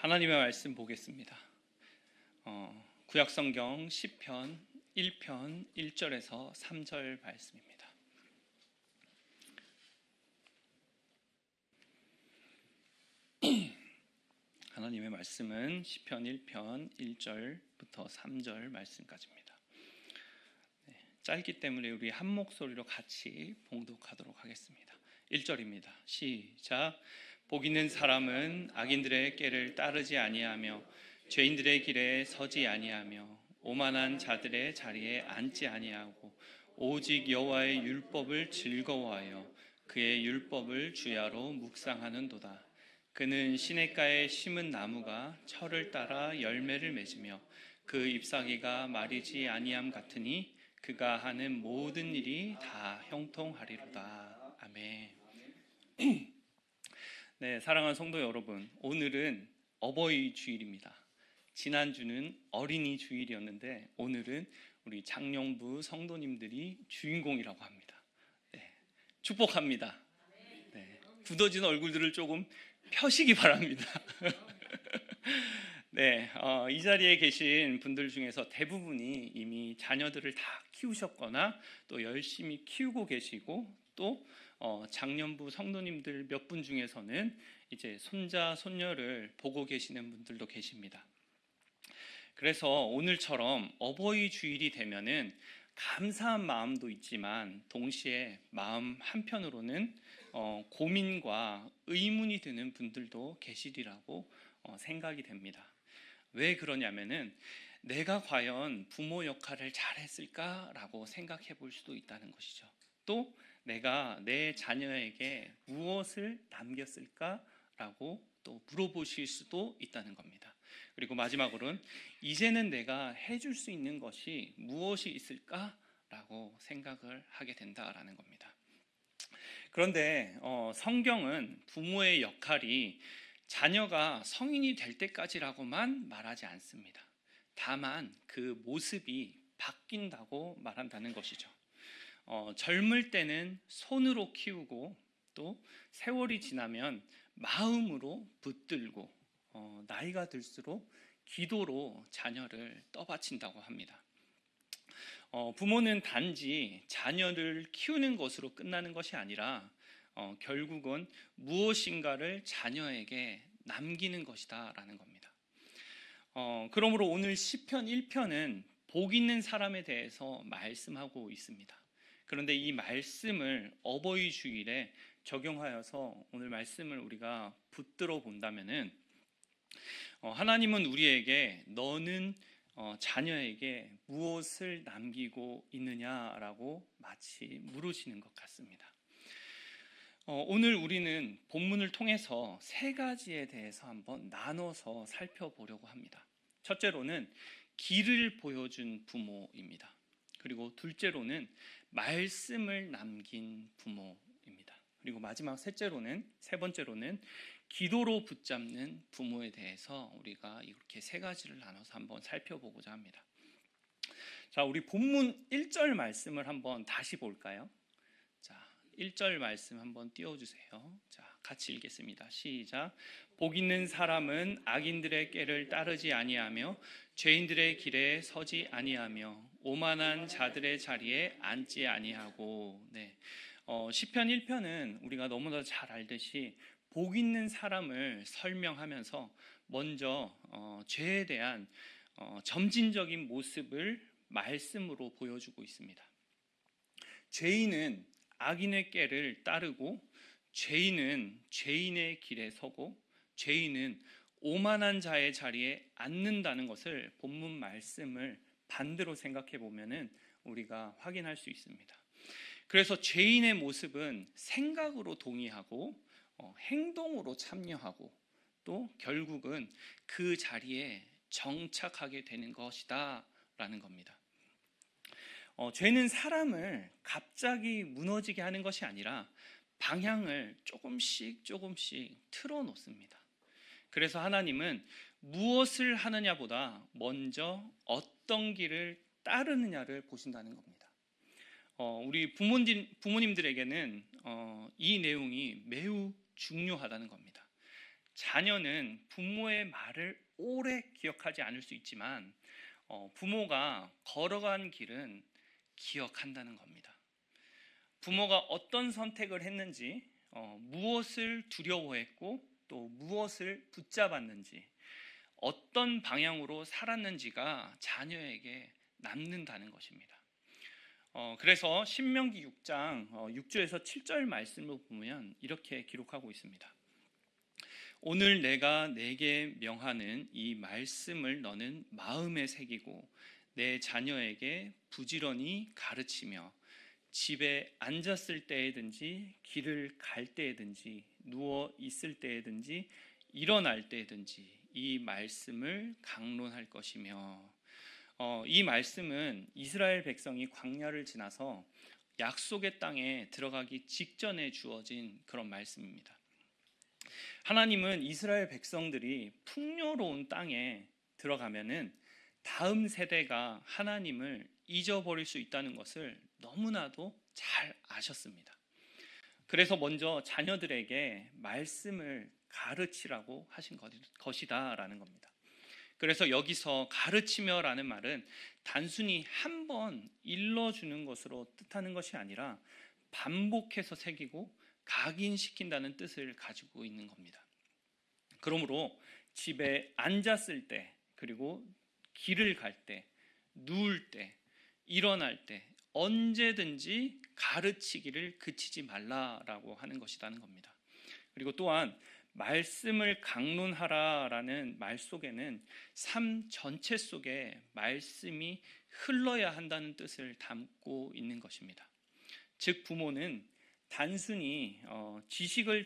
하나님의 말씀 보겠습니다. 구약성경 시편 1편 1절에서 3절 말씀입니다. 하나님의 말씀은 시편 1편 1절부터 3절 말씀까지입니다. 짧기 때문에 우리 한 목소리로 같이 봉독하도록 하겠습니다. 1절입니다. 시작. 복 있는 사람은 악인들의 꾀를 따르지 아니하며 죄인들의 길에 서지 아니하며 오만한 자들의 자리에 앉지 아니하고 오직 여호와의 율법을 즐거워하여 그의 율법을 주야로 묵상하는도다. 그는 시냇가에 심은 나무가 철을 따라 열매를 맺으며 그 잎사귀가 마르지 아니함 같으니 그가 하는 모든 일이 다 형통하리로다. 아멘. 네, 사랑하는 성도 여러분, 오늘은 어버이 주일입니다. 지난주는 어린이 주일이었는데 오늘은 우리 장년부 성도님들이 주인공이라고 합니다. 네, 축복합니다. 네, 굳어진 얼굴들을 조금 펴시기 바랍니다. 네, 이 자리에 계신 분들 중에서 대부분이 이미 자녀들을 다 키우셨거나 또 열심히 키우고 계시고 또 장년부 성도님들 몇 분 중에서는 이제 손자 손녀를 보고 계시는 분들도 계십니다. 그래서 오늘처럼 어버이 주일이 되면은 감사한 마음도 있지만 동시에 마음 한편으로는 고민과 의문이 드는 분들도 계시리라고 생각이 됩니다. 왜 그러냐면은 내가 과연 부모 역할을 잘했을까라고 생각해 볼 수도 있다는 것이죠. 또 내가 내 자녀에게 무엇을 남겼을까라고 또 물어보실 수도 있다는 겁니다. 그리고 마지막으로는 이제는 내가 해줄 수 있는 것이 무엇이 있을까라고 생각을 하게 된다라는 겁니다. 그런데 성경은 부모의 역할이 자녀가 성인이 될 때까지라고만 말하지 않습니다. 다만 그 모습이 바뀐다고 말한다는 것이죠. 젊을 때는 손으로 키우고 또 세월이 지나면 마음으로 붙들고 나이가 들수록 기도로 자녀를 떠받친다고 합니다. 부모는 단지 자녀를 키우는 것으로 끝나는 것이 아니라 결국은 무엇인가를 자녀에게 남기는 것이다 라는 겁니다. 그러므로 오늘 시편 1편은 복 있는 사람에 대해서 말씀하고 있습니다. 그런데 이 말씀을 어버이 주일에 적용하여서 오늘 말씀을 우리가 붙들어 본다면은 하나님은 우리에게 너는 자녀에게 무엇을 남기고 있느냐라고 마치 물으시는 것 같습니다. 오늘 우리는 본문을 통해서 세 가지에 대해서 한번 나눠서 살펴보려고 합니다. 첫째로는 길을 보여준 부모입니다. 그리고 둘째로는 말씀을 남긴 부모입니다. 그리고 마지막 세 번째로는 기도로 붙잡는 부모에 대해서 우리가 이렇게 세 가지를 나눠서 한번 살펴보고자 합니다. 자, 우리 본문 1절 말씀을 한번 다시 볼까요? 자, 1절 말씀 한번 띄워주세요. 자, 같이 읽겠습니다. 시작. 복 있는 사람은 악인들의 꾀를 따르지 아니하며 죄인들의 길에 서지 아니하며 오만한 자들의 자리에 앉지 아니하고. 네, 시편 1편은 우리가 너무나 잘 알듯이 복 있는 사람을 설명하면서 먼저 죄에 대한 점진적인 모습을 말씀으로 보여주고 있습니다. 죄인은 악인의 꾀를 따르고 죄인은 죄인의 길에 서고 죄인은 오만한 자의 자리에 앉는다는 것을 본문 말씀을 반대로 생각해 보면은 우리가 확인할 수 있습니다. 그래서 죄인의 모습은 생각으로 동의하고 행동으로 참여하고 또 결국은 그 자리에 정착하게 되는 것이다 라는 겁니다. 죄는 사람을 갑자기 무너지게 하는 것이 아니라 방향을 조금씩 틀어놓습니다. 그래서 하나님은 무엇을 하느냐보다 먼저 어떤 길을 따르느냐를 보신다는 겁니다. 우리 부모님들에게는 이 내용이 매우 중요하다는 겁니다. 자녀는 부모의 말을 오래 기억하지 않을 수 있지만 부모가 걸어간 길은 기억한다는 겁니다. 부모가 어떤 선택을 했는지, 무엇을 두려워했고 또 무엇을 붙잡았는지, 어떤 방향으로 살았는지가 자녀에게 남는다는 것입니다. 그래서 신명기 6장 6절에서 7절 말씀을 보면 이렇게 기록하고 있습니다. 오늘 내가 내게 명하는 이 말씀을 너는 마음에 새기고 내 자녀에게 부지런히 가르치며 집에 앉았을 때에든지 길을 갈 때에든지 누워 있을 때에든지 일어날 때에든지 이 말씀을 강론할 것이며, 이 말씀은 이스라엘 백성이 광야를 지나서 약속의 땅에 들어가기 직전에 주어진 그런 말씀입니다. 하나님은 이스라엘 백성들이 풍요로운 땅에 들어가면은 다음 세대가 하나님을 잊어버릴 수 있다는 것을 너무나도 잘 아셨습니다. 그래서 먼저 자녀들에게 말씀을 가르치라고 하신 것이다라는 겁니다. 그래서 여기서 가르치며라는 말은 단순히 한 번 일러주는 것으로 뜻하는 것이 아니라 반복해서 새기고 각인시킨다는 뜻을 가지고 있는 겁니다. 그러므로 집에 앉았을 때, 그리고 길을 갈 때, 누울 때, 일어날 때 언제든지 가르치기를 그치지 말라라고 하는 것이라는 겁니다. 그리고 또한 말씀을 강론하라라는 말 속에는 삶 전체 속에 말씀이 흘러야 한다는 뜻을 담고 있는 것입니다. 즉 부모는 단순히 지식을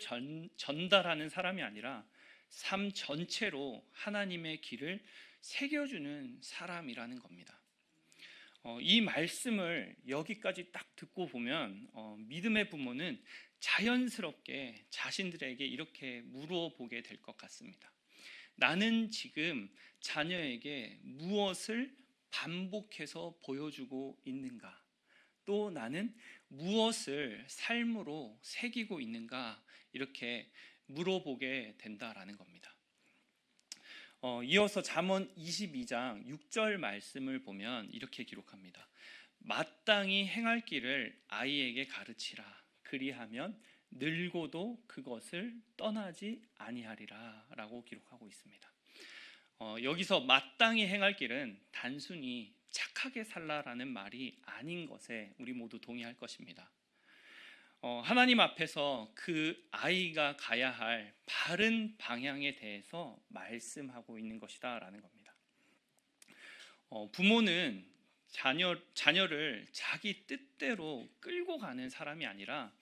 전달하는 사람이 아니라 삶 전체로 하나님의 길을 새겨주는 사람이라는 겁니다. 이 말씀을 여기까지 딱 듣고 보면 믿음의 부모는 자연스럽게 자신들에게 이렇게 물어보게 될 것 같습니다. 나는 지금 자녀에게 무엇을 반복해서 보여주고 있는가? 또 나는 무엇을 삶으로 새기고 있는가? 이렇게 물어보게 된다라는 겁니다. 이어서 잠언 22장 6절 말씀을 보면 이렇게 기록합니다. 마땅히 행할 길을 아이에게 가르치라. 그리하면 늙어도 그것을 떠나지 아니하리라 라고 기록하고 있습니다. 여기서 마땅히 행할 길은 단순히 착하게 살라라는 말이 아닌 것에 우리 모두 동의할 것입니다. 하나님 앞에서 그 아이가 가야 할 바른 방향에 대해서 말씀하고 있는 것이다 라는 겁니다. 부모는 자녀를 자기 뜻대로 끌고 가는 사람이 아니라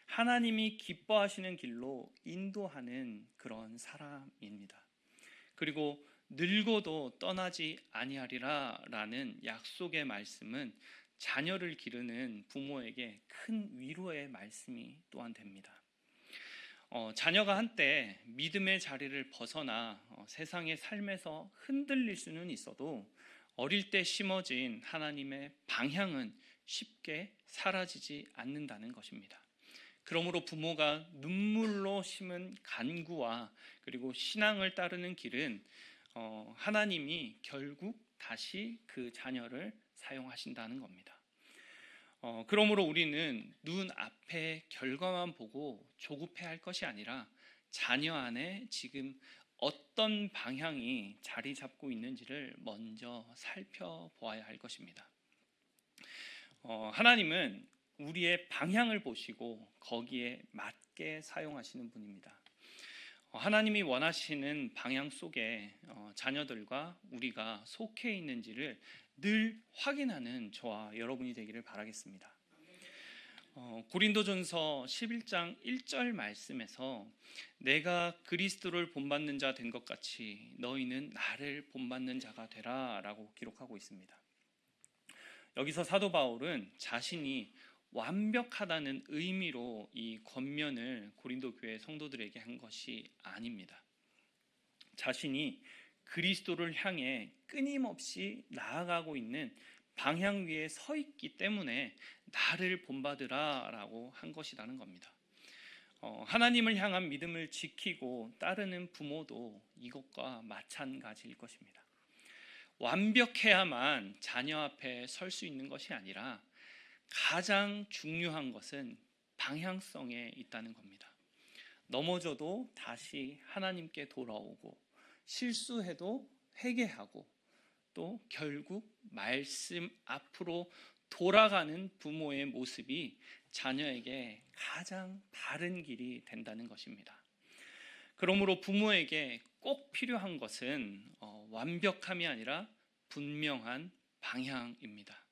하나님이 기뻐하시는 길로 인도하는 그런 사람입니다. 그리고 늙어도 떠나지 아니하리라 라는 약속의 말씀은 자녀를 기르는 부모에게 큰 위로의 말씀이 또한 됩니다. 자녀가 한때 믿음의 자리를 벗어나 세상의 삶에서 흔들릴 수는 있어도 어릴 때 심어진 하나님의 방향은 쉽게 사라지지 않는다는 것입니다. 그러므로 부모가 눈물로 심은 간구와 그리고 신앙을 따르는 길은 하나님이 결국 다시 그 자녀를 사용하신다는 겁니다. 그러므로 우리는 눈앞의 결과만 보고 조급해할 것이 아니라 자녀 안에 지금 어떤 방향이 자리 잡고 있는지를 먼저 살펴보아야 할 것입니다. 하나님은 우리의 방향을 보시고 거기에 맞게 사용하시는 분입니다. 하나님이 원하시는 방향 속에 자녀들과 우리가 속해 있는지를 늘 확인하는 저와 여러분이 되기를 바라겠습니다. 고린도전서 11장 1절 말씀에서 내가 그리스도를 본받는 자 된 것 같이 너희는 나를 본받는 자가 되라 라고 기록하고 있습니다. 여기서 사도 바울은 자신이 완벽하다는 의미로 이 권면을 고린도 교회 성도들에게 한 것이 아닙니다. 자신이 그리스도를 향해 끊임없이 나아가고 있는 방향 위에 서 있기 때문에 나를 본받으라 라고 한 것이라는 겁니다. 하나님을 향한 믿음을 지키고 따르는 부모도 이것과 마찬가지일 것입니다. 완벽해야만 자녀 앞에 설 수 있는 것이 아니라 가장 중요한 것은 방향성에 있다는 겁니다. 넘어져도 다시 하나님께 돌아오고 실수해도 회개하고 또 결국 말씀 앞으로 돌아가는 부모의 모습이 자녀에게 가장 바른 길이 된다는 것입니다. 그러므로 부모에게 꼭 필요한 것은 완벽함이 아니라 분명한 방향입니다.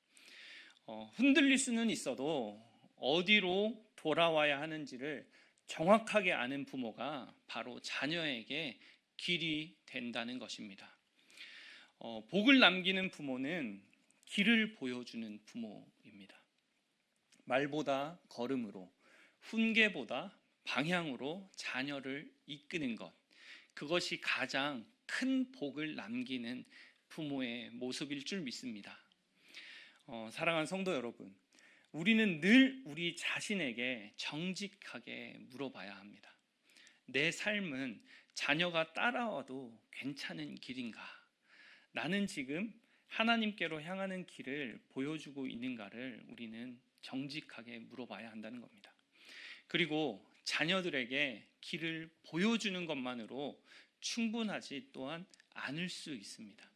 흔들릴 수는 있어도 어디로 돌아와야 하는지를 정확하게 아는 부모가 바로 자녀에게 길이 된다는 것입니다. 복을 남기는 부모는 길을 보여주는 부모입니다. 말보다 걸음으로, 훈계보다 방향으로 자녀를 이끄는 것, 그것이 가장 큰 복을 남기는 부모의 모습일 줄 믿습니다. 사랑하는 성도 여러분, 우리는 늘 우리 자신에게 정직하게 물어봐야 합니다. 내 삶은 자녀가 따라와도 괜찮은 길인가? 나는 지금 하나님께로 향하는 길을 보여주고 있는가를 우리는 정직하게 물어봐야 한다는 겁니다. 그리고 자녀들에게 길을 보여주는 것만으로 충분하지 또한 않을 수 있습니다.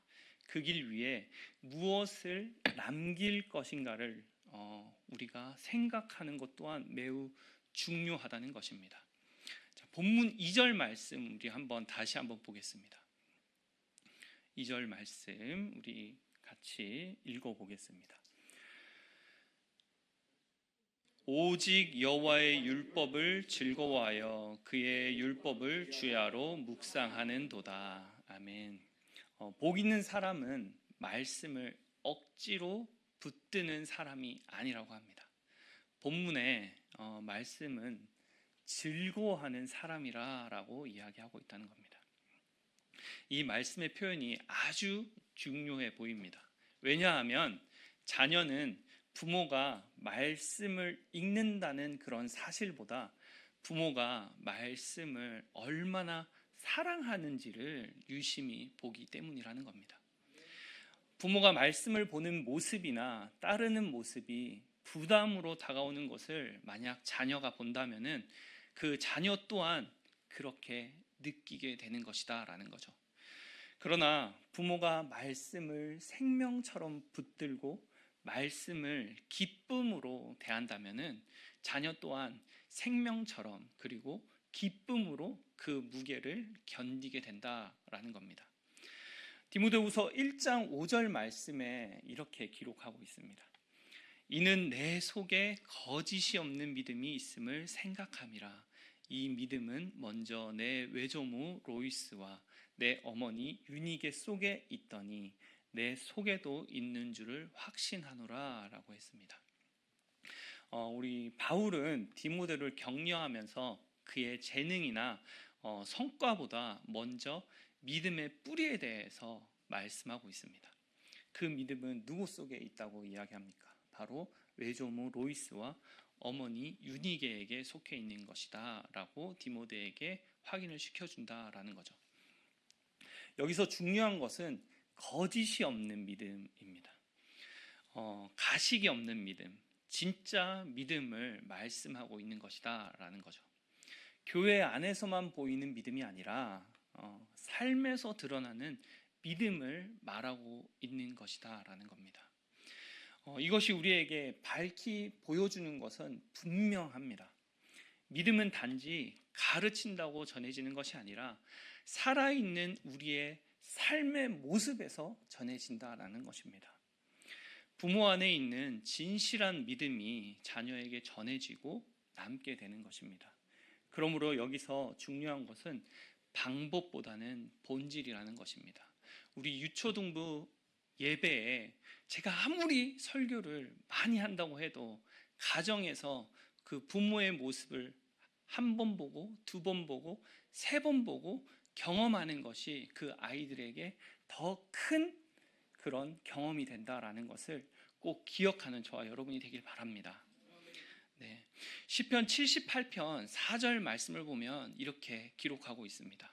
그 길 위에 무엇을 남길 것인가를 우리가 생각하는 것 또한 매우 중요하다는 것입니다. 자, 본문 2절 말씀 우리 다시 한번 보겠습니다. 2절 말씀 우리 같이 읽어보겠습니다. 오직 여호와의 율법을 즐거워하여 그의 율법을 주야로 묵상하는도다. 아멘. 복 있는 사람은 말씀을 억지로 붙드는 사람이 아니라고 합니다. 본문에 말씀은 즐거워하는 사람이라고 이야기하고 있다는 겁니다. 이 말씀의 표현이 아주 중요해 보입니다. 왜냐하면 자녀는 부모가 말씀을 읽는다는 그런 사실보다 부모가 말씀을 얼마나 사랑하는지를 유심히 보기 때문이라는 겁니다. 부모가 말씀을 보는 모습이나 따르는 모습이 부담으로 다가오는 것을 만약 자녀가 본다면은 그 자녀 또한 그렇게 느끼게 되는 것이다 라는 거죠. 그러나 부모가 말씀을 생명처럼 붙들고 말씀을 기쁨으로 대한다면은 자녀 또한 생명처럼 그리고 기쁨으로 그 무게를 견디게 된다라는 겁니다. 디모데후서 1장 5절 말씀에 이렇게 기록하고 있습니다. 이는 내 속에 거짓이 없는 믿음이 있음을 생각함이라. 이 믿음은 먼저 내 외조모 로이스와 내 어머니 유니게 속에 있더니 내 속에도 있는 줄을 확신하노라 라고 했습니다. 우리 바울은 디모데를 격려하면서 그의 재능이나 성과보다 먼저 믿음의 뿌리에 대해서 말씀하고 있습니다. 그 믿음은 누구 속에 있다고 이야기합니까? 바로 외조모 로이스와 어머니 유니게에게 속해 있는 것이다 라고 디모데에게 확인을 시켜준다라는 거죠. 여기서 중요한 것은 거짓이 없는 믿음입니다. 가식이 없는 믿음, 진짜 믿음을 말씀하고 있는 것이다 라는 거죠. 교회 안에서만 보이는 믿음이 아니라 삶에서 드러나는 믿음을 말하고 있는 것이다 라는 겁니다. 이것이 우리에게 밝히 보여주는 것은 분명합니다. 믿음은 단지 가르친다고 전해지는 것이 아니라 살아있는 우리의 삶의 모습에서 전해진다라는 것입니다. 부모 안에 있는 진실한 믿음이 자녀에게 전해지고 남게 되는 것입니다. 그러므로 여기서 중요한 것은 방법보다는 본질이라는 것입니다. 우리 유초등부 예배에 제가 아무리 설교를 많이 한다고 해도 가정에서 그 부모의 모습을 한 번 보고 두 번 보고 세 번 보고 경험하는 것이 그 아이들에게 더 큰 그런 경험이 된다라는 것을 꼭 기억하는 저와 여러분이 되길 바랍니다. 네. 시편 78편 4절 말씀을 보면 이렇게 기록하고 있습니다.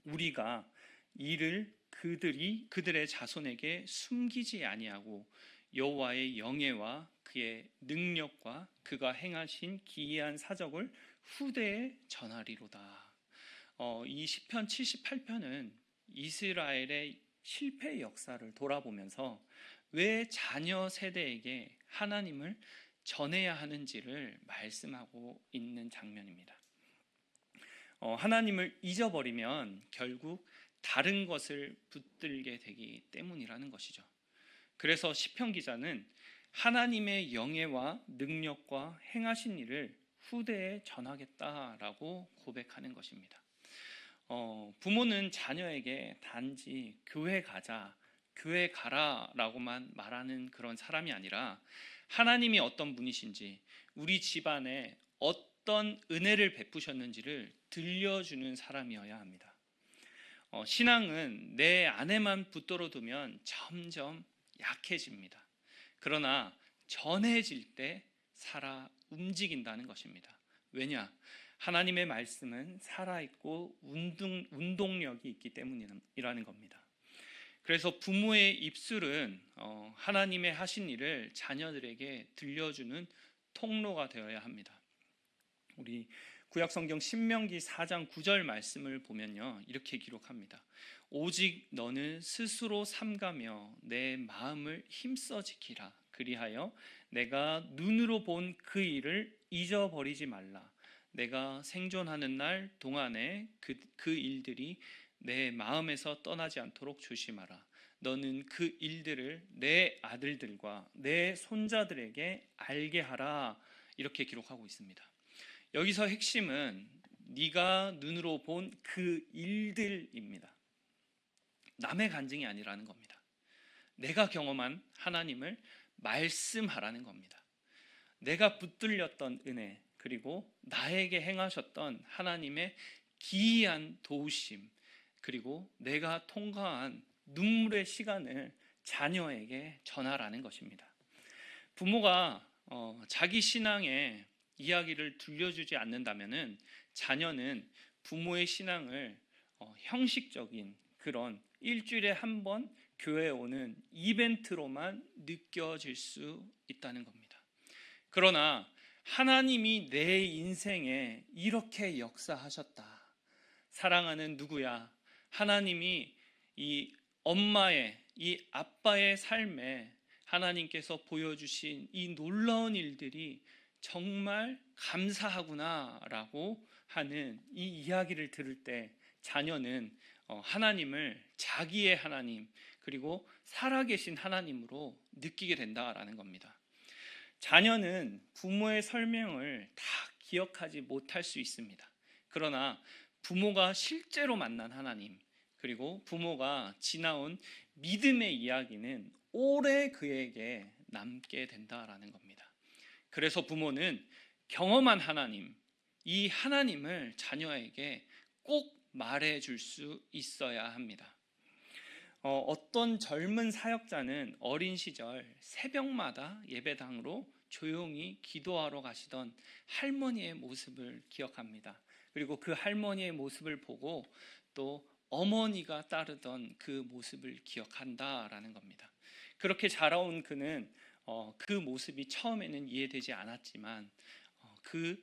우리가 이를 그들의 자손에게 숨기지 아니하고 여호와의 영예와 그의 능력과 그가 행하신 기이한 사적을 후대에 전하리로다. 이 시편 78편은 이스라엘의 실패 역사를 돌아보면서 왜 자녀 세대에게 하나님을 전해야 하는지를 말씀하고 있는 장면입니다. 하나님을 잊어버리면 결국 다른 것을 붙들게 되기 때문이라는 것이죠. 그래서 시편 기자는 하나님의 영예와 능력과 행하신 일을 후대에 전하겠다라고 고백하는 것입니다. 부모는 자녀에게 단지 교회 가자, 교회 가라라고만 말하는 그런 사람이 아니라 하나님이 어떤 분이신지, 우리 집안에 어떤 은혜를 베푸셨는지를 들려주는 사람이어야 합니다. 신앙은 내 안에만 붙들어 두면 점점 약해집니다. 그러나 전해질 때 살아 움직인다는 것입니다. 왜냐? 하나님의 말씀은 살아있고 운동력이 있기 때문이라는 겁니다. 그래서 부모의 입술은 하나님의 하신 일을 자녀들에게 들려주는 통로가 되어야 합니다. 우리 구약성경 신명기 4장 9절 말씀을 보면요, 이렇게 기록합니다. 오직 너는 스스로 삼가며 내 마음을 힘써 지키라. 그리하여 내가 눈으로 본 그 일을 잊어버리지 말라. 내가 생존하는 날 동안에 그 일들이 내 마음에서 떠나지 않도록 조심하라. 너는 그 일들을 내 아들들과 내 손자들에게 알게 하라. 이렇게 기록하고 있습니다. 여기서 핵심은 네가 눈으로 본 그 일들입니다. 남의 간증이 아니라는 겁니다. 내가 경험한 하나님을 말씀하라는 겁니다. 내가 붙들렸던 은혜, 그리고 나에게 행하셨던 하나님의 기이한 도우심, 그리고 내가 통과한 눈물의 시간을 자녀에게 전하라는 것입니다. 부모가 자기 신앙의 이야기를 들려주지 않는다면 자녀는 부모의 신앙을 형식적인 그런 일주일에 한 번 교회에 오는 이벤트로만 느껴질 수 있다는 겁니다. 그러나 하나님이 내 인생에 이렇게 역사하셨다. 사랑하는 누구야? 하나님이 이 엄마의, 이 아빠의 삶에 하나님께서 보여주신 이 놀라운 일들이 정말 감사하구나라고 하는 이 이야기를 들을 때 자녀는 하나님을 자기의 하나님, 그리고 살아계신 하나님으로 느끼게 된다라는 겁니다. 자녀는 부모의 설명을 다 기억하지 못할 수 있습니다. 그러나 부모가 실제로 만난 하나님, 그리고 부모가 지나온 믿음의 이야기는 오래 그에게 남게 된다라는 겁니다. 그래서 부모는 경험한 하나님, 이 하나님을 자녀에게 꼭 말해줄 수 있어야 합니다. 어떤 젊은 사역자는 어린 시절 새벽마다 예배당으로 조용히 기도하러 가시던 할머니의 모습을 기억합니다. 그리고 그 할머니의 모습을 보고 또 어머니가 따르던 그 모습을 기억한다라는 겁니다. 그렇게 자라온 그는 그 모습이 처음에는 이해되지 않았지만 그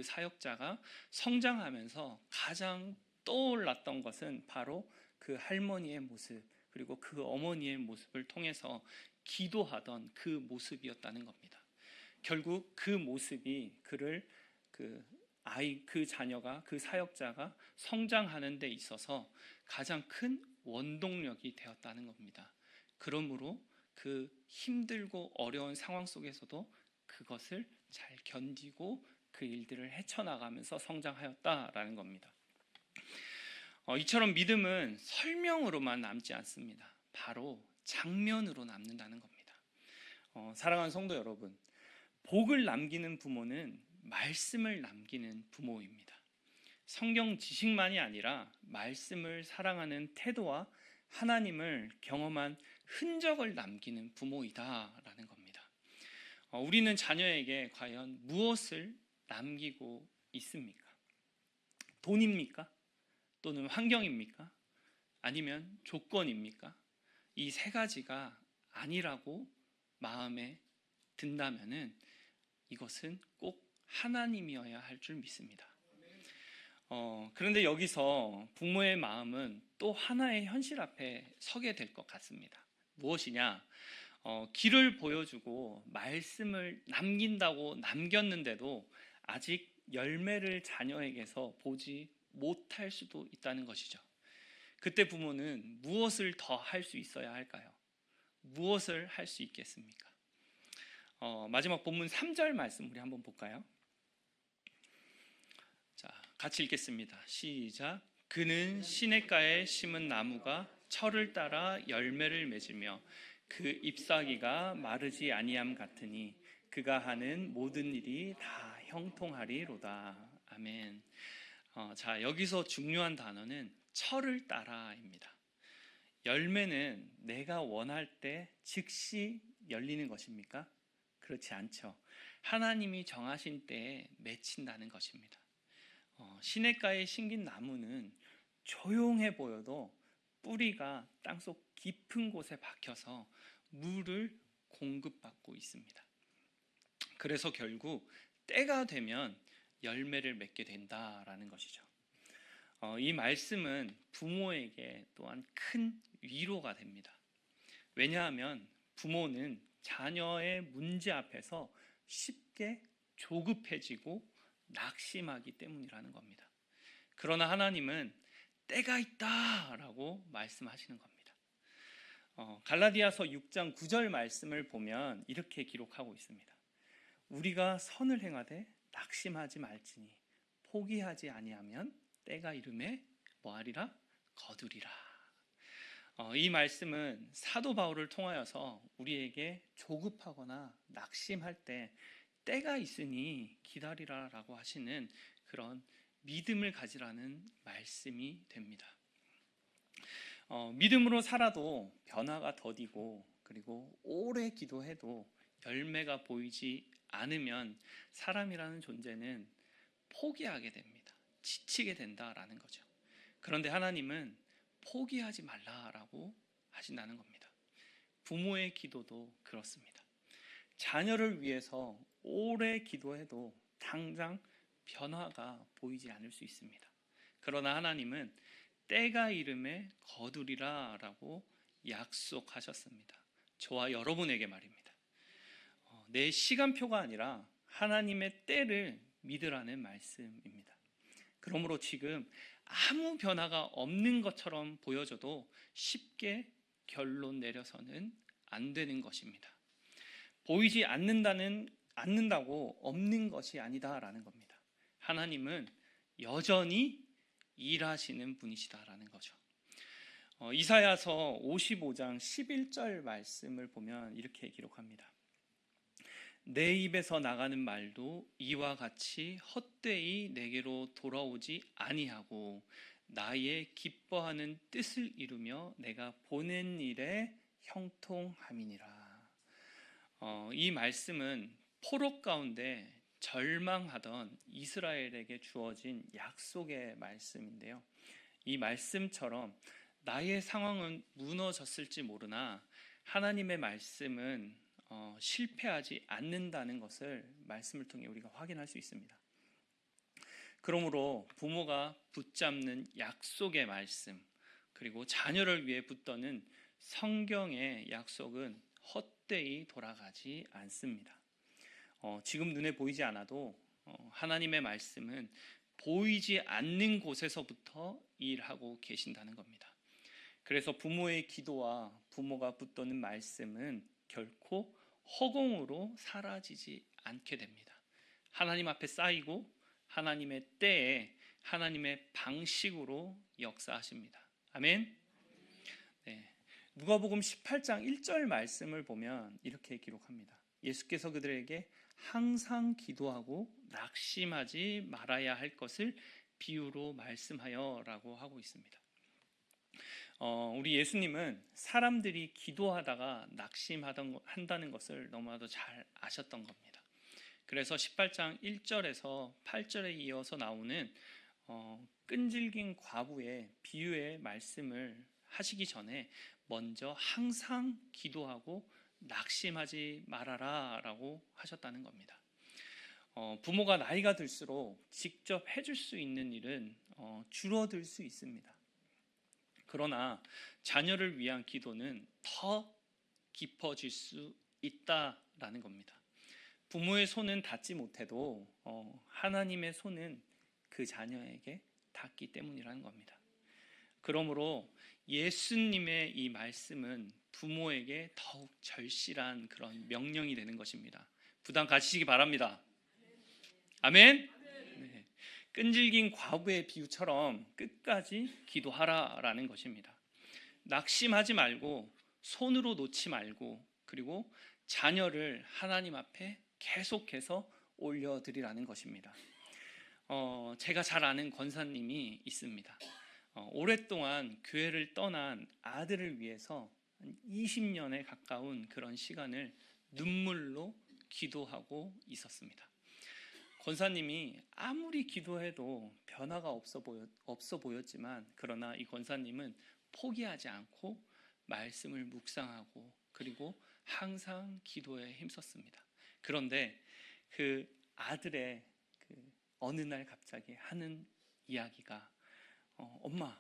사역자가 성장하면서 가장 떠올랐던 것은 바로 그 할머니의 모습, 그리고 그 어머니의 모습을 통해서 기도하던 그 모습이었다는 겁니다. 결국 그 모습이 그 자녀가, 그 사역자가 성장하는 데 있어서 가장 큰 원동력이 되었다는 겁니다. 그러므로 그 힘들고 어려운 상황 속에서도 그것을 잘 견디고 그 일들을 헤쳐나가면서 성장하였다라는 겁니다. 이처럼 믿음은 설명으로만 남지 않습니다. 바로 장면으로 남는다는 겁니다. 사랑하는 성도 여러분, 복을 남기는 부모는 말씀을 남기는 부모입니다. 성경 지식만이 아니라 말씀을 사랑하는 태도와 하나님을 경험한 흔적을 남기는 부모이다라는 겁니다. 우리는 자녀에게 과연 무엇을 남기고 있습니까? 돈입니까? 또는 환경입니까? 아니면 조건입니까? 이 세 가지가 아니라고 마음에 든다면은 이것은 꼭 하나님이어야 할 줄 믿습니다. 그런데 여기서 부모의 마음은 또 하나의 현실 앞에 서게 될 것 같습니다. 무엇이냐? 길을 보여주고 말씀을 남긴다고 남겼는데도 아직 열매를 자녀에게서 보지 못할 수도 있다는 것이죠. 그때 부모는 무엇을 더 할 수 있어야 할까요? 무엇을 할 수 있겠습니까? 마지막 본문 3절 말씀 우리 한번 볼까요? 자, 같이 읽겠습니다. 시작. 그는 시냇가에 심은 나무가 철을 따라 열매를 맺으며 그 잎사귀가 마르지 아니함 같으니 그가 하는 모든 일이 다 형통하리로다. 아멘. 자, 여기서 중요한 단어는 철을 따라입니다. 열매는 내가 원할 때 즉시 열리는 것입니까? 그렇지 않죠. 하나님이 정하신 때에 맺힌다는 것입니다. 시냇가에 심긴 나무는 조용해 보여도 뿌리가 땅속 깊은 곳에 박혀서 물을 공급받고 있습니다. 그래서 결국 때가 되면 열매를 맺게 된다라는 것이죠. 이 말씀은 부모에게 또한 큰 위로가 됩니다. 왜냐하면 부모는 자녀의 문제 앞에서 쉽게 조급해지고 낙심하기 때문이라는 겁니다. 그러나 하나님은 때가 있다라고 말씀하시는 겁니다. 갈라디아서 6장 9절 말씀을 보면 이렇게 기록하고 있습니다. 우리가 선을 행하되 낙심하지 말지니 포기하지 아니하면 때가 이름에 뭐하리라? 거두리라. 이 말씀은 사도 바울을 통하여서 우리에게 조급하거나 낙심할 때 때가 있으니 기다리라라고 하시는 그런 믿음을 가지라는 말씀이 됩니다. 믿음으로 살아도 변화가 더디고 그리고 오래 기도해도 열매가 보이지 않으면 사람이라는 존재는 포기하게 됩니다. 지치게 된다라는 거죠. 그런데 하나님은 포기하지 말라라고 하신다는 겁니다. 부모의 기도도 그렇습니다. 자녀를 위해서 오래 기도해도 당장 변화가 보이지 않을 수 있습니다. 그러나 하나님은 때가 이름에 거두리라 라고 약속하셨습니다. 저와 여러분에게 말입니다. 내 시간표가 아니라 하나님의 때를 믿으라는 말씀입니다. 그러므로 지금 아무 변화가 없는 것처럼 보여져도 쉽게 결론 내려서는 안 되는 것입니다. 보이지 않는다고 없는 것이 아니다라는 겁니다. 하나님은 여전히 일하시는 분이시다라는 거죠. 이사야서 55장 11절 말씀을 보면 이렇게 기록합니다. 내 입에서 나가는 말도 이와 같이 헛되이 내게로 돌아오지 아니하고 나의 기뻐하는 뜻을 이루며 내가 보낸 일에 형통함이니라. 이 말씀은 포로 가운데 절망하던 이스라엘에게 주어진 약속의 말씀인데요. 이 말씀처럼 나의 상황은 무너졌을지 모르나 하나님의 말씀은 실패하지 않는다는 것을 말씀을 통해 우리가 확인할 수 있습니다. 그러므로 부모가 붙잡는 약속의 말씀 그리고 자녀를 위해 붙드는 성경의 약속은 헛되이 돌아가지 않습니다. 지금 눈에 보이지 않아도 하나님의 말씀은 보이지 않는 곳에서부터 일하고 계신다는 겁니다. 그래서 부모의 기도와 부모가 붙드는 말씀은 결코 허공으로 사라지지 않게 됩니다. 하나님 앞에 쌓이고 하나님의 때에 하나님의 방식으로 역사하십니다. 아멘. 네. 누가복음 18장 1절 말씀을 보면 이렇게 기록합니다. 예수께서 그들에게 항상 기도하고 낙심하지 말아야 할 것을 비유로 말씀하여 라고 하고 있습니다. 우리 예수님은 사람들이 기도하다가 한다는 것을 너무나도 잘 아셨던 겁니다. 그래서 18장 1절에서 8절에 이어서 나오는 끈질긴 과부의 비유의 말씀을 하시기 전에 먼저 항상 기도하고 낙심하지 말아라 라고 하셨다는 겁니다. 부모가 나이가 들수록 직접 해줄 수 있는 일은 줄어들 수 있습니다. 그러나 자녀를 위한 기도는 더 깊어질 수 있다라는 겁니다. 부모의 손은 닿지 못해도 하나님의 손은 그 자녀에게 닿기 때문이라는 겁니다. 그러므로 예수님의 이 말씀은 부모에게 더욱 절실한 그런 명령이 되는 것입니다. 부담 가지시기 바랍니다. 아멘. 네. 끈질긴 과부의 비유처럼 끝까지 기도하라라는 것입니다. 낙심하지 말고 손으로 놓지 말고 그리고 자녀를 하나님 앞에 계속해서 올려드리라는 것입니다. 제가 잘 아는 권사님이 있습니다. 오랫동안 교회를 떠난 아들을 위해서 20년에 가까운 그런 시간을 눈물로 기도하고 있었습니다. 권사님이 아무리 기도해도 변화가 없어 보였지만 그러나 이 권사님은 포기하지 않고 말씀을 묵상하고 그리고 항상 기도에 힘썼습니다. 그런데 그 아들의 어느 날 갑자기 하는 이야기가 엄마,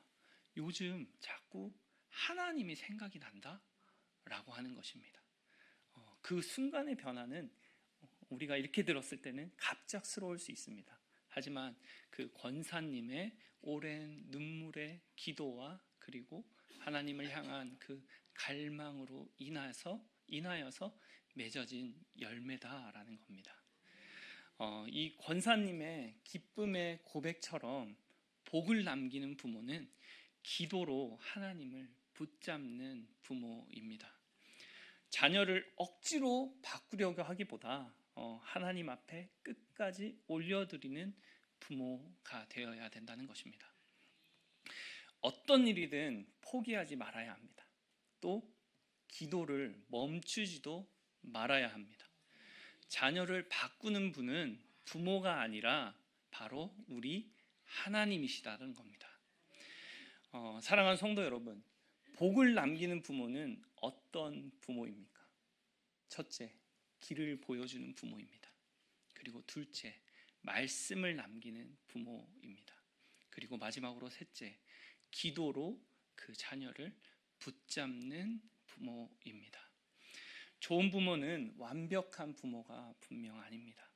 요즘 자꾸 하나님이 생각이 난다? 라고 하는 것입니다. 그 순간의 변화는 우리가 이렇게 들었을 때는 갑작스러울 수 있습니다. 하지만 그 권사님의 오랜 눈물의 기도와 그리고 하나님을 향한 그 갈망으로 인하여서 맺어진 열매다라는 겁니다. 이 권사님의 기쁨의 고백처럼 복을 남기는 부모는 기도로 하나님을 붙잡는 부모입니다. 자녀를 억지로 바꾸려고 하기보다 하나님 앞에 끝까지 올려드리는 부모가 되어야 된다는 것입니다. 어떤 일이든 포기하지 말아야 합니다. 또 기도를 멈추지도 말아야 합니다. 자녀를 바꾸는 분은 부모가 아니라 바로 우리 하나님이시다는 겁니다. 사랑하는 성도 여러분, 복을 남기는 부모는 어떤 부모입니까? 첫째, 길을 보여주는 부모입니다. 그리고 둘째, 말씀을 남기는 부모입니다. 그리고 마지막으로 셋째, 기도로 그 자녀를 붙잡는 부모입니다. 좋은 부모는 완벽한 부모가 분명 아닙니다.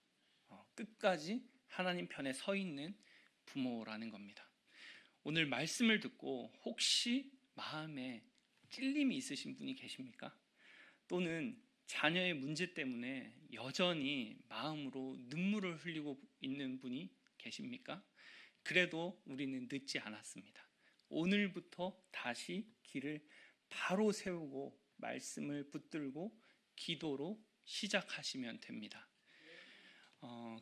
끝까지 하나님 편에 서 있는 부모라는 겁니다. 오늘 말씀을 듣고 혹시 마음에 찔림이 있으신 분이 계십니까? 또는 자녀의 문제 때문에 여전히 마음으로 눈물을 흘리고 있는 분이 계십니까? 그래도 우리는 늦지 않았습니다. 오늘부터 다시 길을 바로 세우고 말씀을 붙들고 기도로 시작하시면 됩니다.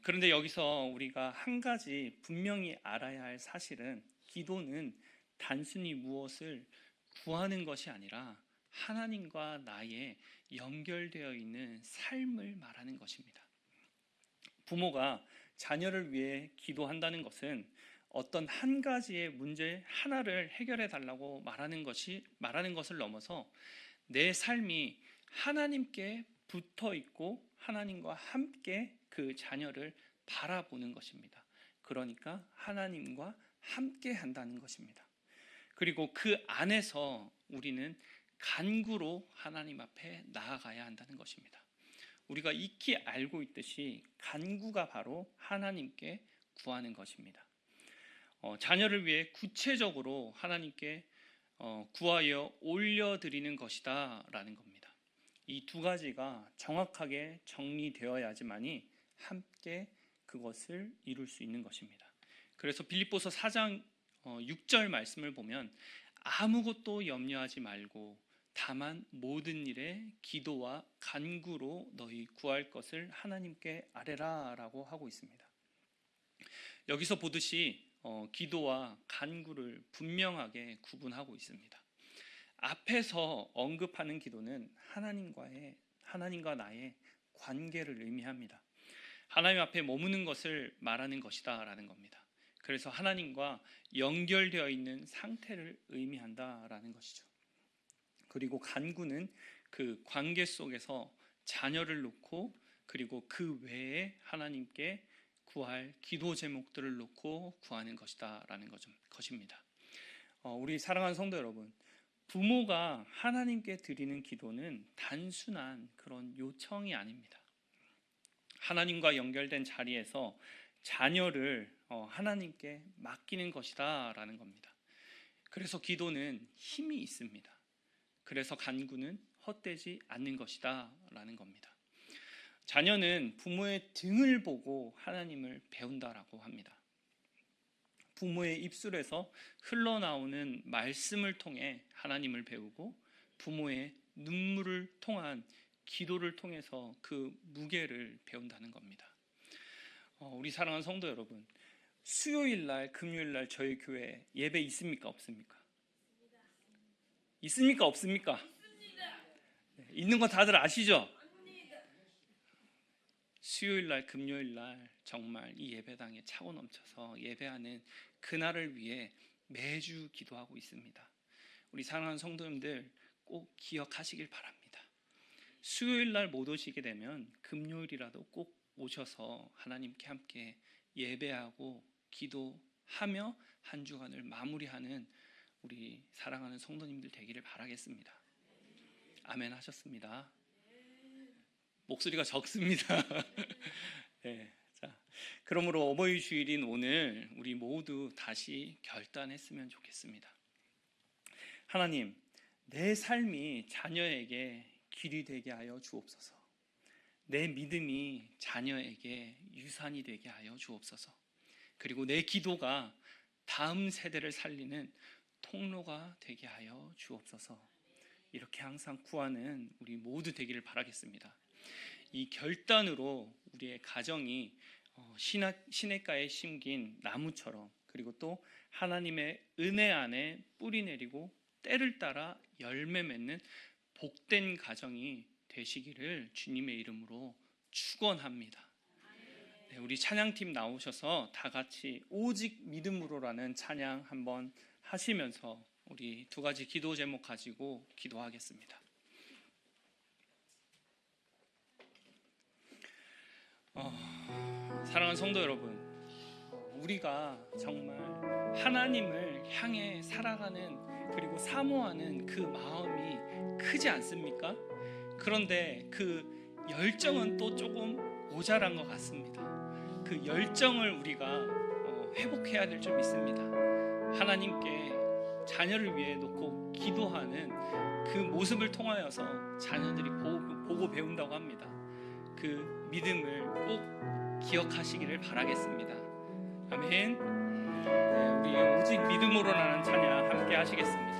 그런데 여기서 우리가 한 가지 분명히 알아야 할 사실은 기도는 단순히 무엇을 구하는 것이 아니라 하나님과 나의 연결되어 있는 삶을 말하는 것입니다. 부모가 자녀를 위해 기도한다는 것은 어떤 한 가지의 문제 하나를 해결해 달라고 말하는 것을 넘어서 내 삶이 하나님께 붙어 있고 하나님과 함께 그 자녀를 바라보는 것입니다. 그러니까 하나님과 함께 한다는 것입니다. 그리고 그 안에서 우리는 간구로 하나님 앞에 나아가야 한다는 것입니다. 우리가 익히 알고 있듯이 간구가 바로 하나님께 구하는 것입니다. 자녀를 위해 구체적으로 하나님께 구하여 올려드리는 것이다 라는 겁니다. 이 두 가지가 정확하게 정리되어야지만이 함께 그것을 이룰 수 있는 것입니다. 그래서 빌립보서 4장 6절 말씀을 보면 아무것도 염려하지 말고 다만 모든 일에 기도와 간구로 너희 구할 것을 하나님께 아뢰라 라고 하고 있습니다. 여기서 보듯이 기도와 간구를 분명하게 구분하고 있습니다. 앞에서 언급하는 기도는 하나님과 나의 관계를 의미합니다. 하나님 앞에 머무는 것을 말하는 것이다 라는 겁니다. 그래서 하나님과 연결되어 있는 상태를 의미한다라는 것이죠. 그리고 간구는 그 관계 속에서 자녀를 놓고 그리고 그 외에 하나님께 구할 기도 제목들을 놓고 구하는 것이다라는 것입니다. 우리 사랑하는 성도 여러분, 부모가 하나님께 드리는 기도는 단순한 그런 요청이 아닙니다. 하나님과 연결된 자리에서 자녀를 하나님께 맡기는 것이다 라는 겁니다. 그래서 기도는 힘이 있습니다. 그래서 간구는 헛되지 않는 것이다 라는 겁니다. 자녀는 부모의 등을 보고 하나님을 배운다라고 합니다. 부모의 입술에서 흘러나오는 말씀을 통해 하나님을 배우고 부모의 눈물을 통한 기도를 통해서 그 무게를 배운다는 겁니다. 우리 사랑하는 성도 여러분, 수요일날, 금요일날 저희 교회 예배 있습니까? 없습니까? 있습니까? 없습니까? 네, 있는 거 다들 아시죠? 수요일날, 금요일날 정말 이 예배당에 차고 넘쳐서 예배하는 그날을 위해 매주 기도하고 있습니다. 우리 사랑하는 성도님들 꼭 기억하시길 바랍니다. 수요일날 못 오시게 되면 금요일이라도 꼭 오셔서 하나님께 함께 예배하고 기도하며 한 주간을 마무리하는 우리 사랑하는 성도님들 되기를 바라겠습니다. 아멘 하셨습니다. 목소리가 적습니다. 네, 자, 그러므로 어버이 주일인 오늘 우리 모두 다시 결단했으면 좋겠습니다. 하나님, 내 삶이 자녀에게 길이 되게 하여 주옵소서. 내 믿음이 자녀에게 유산이 되게 하여 주옵소서. 그리고 내 기도가 다음 세대를 살리는 통로가 되게 하여 주옵소서. 이렇게 항상 구하는 우리 모두 되기를 바라겠습니다. 이 결단으로 우리의 가정이 시냇가에 심긴 나무처럼 그리고 또 하나님의 은혜 안에 뿌리 내리고 때를 따라 열매 맺는 복된 가정이 되시기를 주님의 이름으로 축원합니다. 네, 우리 찬양팀 나오셔서 다 같이 오직 믿음으로라는 찬양 한번 하시면서 우리 두 가지 기도 제목 가지고 기도하겠습니다. 사랑하는 성도 여러분, 우리가 정말 하나님을 향해 살아가는 그리고 사모하는 그 마음이 크지 않습니까? 그런데 그 열정은 또 조금 모자란 것 같습니다. 그 열정을 우리가 회복해야 될 점 있습니다. 하나님께 자녀를 위해 놓고 기도하는 그 모습을 통하여서 자녀들이 보고 배운다고 합니다. 그 믿음을 꼭 기억하시기를 바라겠습니다. 아멘. 네, 우리 오직 믿음으로라는 찬양 함께 하시겠습니다.